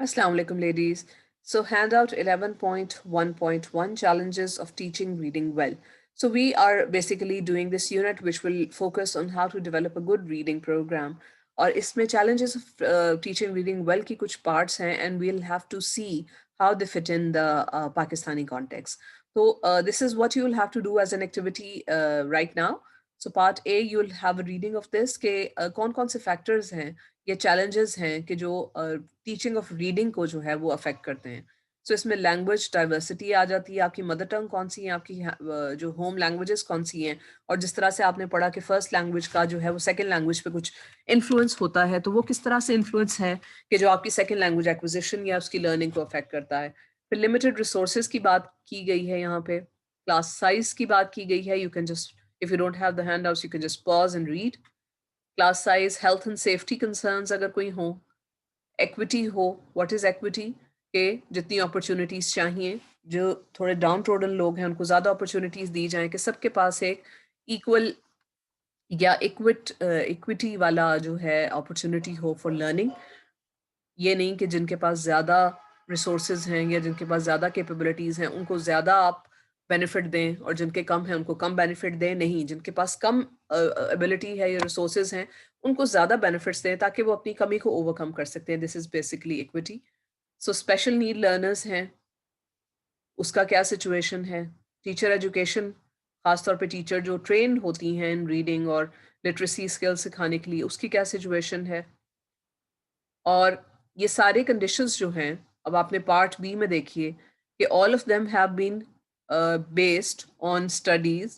Assalamu alaikum, ladies. So, handout 11.1.1 challenges of teaching reading well. So, we are basically doing this unit which will focus on how to develop a good reading program. और इसमें challenges of teaching reading well की कुछ parts हैं and we'll have to see how they fit in the Pakistani context. So, this is what you will have to do as an activity right now. So, part A, you'll have a reading of this कि कौन-कौन से factors हैं ये challenges हैं कि जो teaching of reading को जो है वो अफेक्ट करते हैं। सो इसमें लैंग्वेज डाइवर्सिटी आ जाती है, आपकी मदर टंग कौन सी है, आपकी जो होम लैंग्वेजेस कौन सी हैं, और जिस तरह से आपने पढ़ा कि फर्स्ट लैंग्वेज का जो है वो सेकंड लैंग्वेज पे कुछ इन्फ्लुएंस होता है, तो वो किस तरह से इन्फ्लुएंस है कि जो आपकी सेकंड लैंग्वेज एक्विजिशन या उसकी लर्निंग को अफेक्ट करता है। फिर लिमिटेड रिसोर्सेज की बात की गई है यहाँ पे, क्लास साइज की बात की गई है। You can just, if you don't have the hand outs, you can just pause and read. Class size, health and safety concerns अगर कोई हो, एक्विटी हो, व्हाट इज एक्विटी, के जितनी अपॉर्चुनिटीज चाहिए, जो थोड़े डाउन ट्रोडन लोग हैं उनको ज्यादा अपॉर्चुनिटीज दी जाएं, कि सबके पास एक इक्वल या इक्विटी वाला जो है अपॉर्चुनिटी हो फॉर लर्निंग। ये नहीं कि जिनके पास ज्यादा रिसोर्सेज हैं या जिनके पास ज्यादा कैपेबिलिटीज हैं उनको ज्यादा आप बेनिफिट दें और जिनके कम हैं उनको कम बेनिफिट दें। नहीं, जिनके पास कम एबिलिटी है या रिसोर्सेज हैं उनको ज्यादा बेनिफिट्स दें ताकि वो अपनी कमी को ओवरकम कर सकते हैं। This is basically equity. So special need learners हैं, उसका क्या सिचुएशन है। टीचर एजुकेशन, खासतौर पे टीचर जो ट्रेन होती हैं इन रीडिंग और लिटरेसी स्किल्स सिखाने के लिए, उसकी क्या सिचुएशन है। और ये सारे कंडीशंस जो हैं, अब आपने पार्ट बी में देखिए कि all of them have been based on studies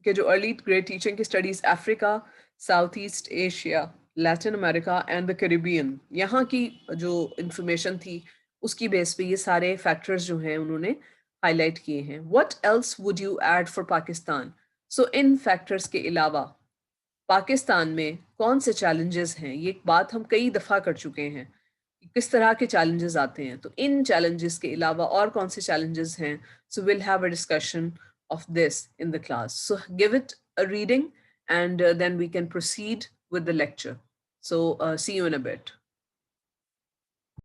के जो अर्ली ग्रेड टीचिंग की studies Africa, South East Asia, Latin America and the Caribbean, यहाँ की जो इंफॉर्मेशन थी उसकी बेस पे ये सारे फैक्टर्स जो हैं उन्होंने हाईलाइट किए हैं। What else would you add for Pakistan? So in factors के अलावा पाकिस्तान में कौन से चैलेंजेस हैं, ये एक बात हम कई दफ़ा कर चुके हैं कि किस तरह के चैलेंजेस आते हैं। तो इन चैलेंजेस के अलावा और कौन से चैलेंजेस हैं? So will have a discussion of this in the class. So give it a reading and then we can proceed with the lecture. So see you in a bit.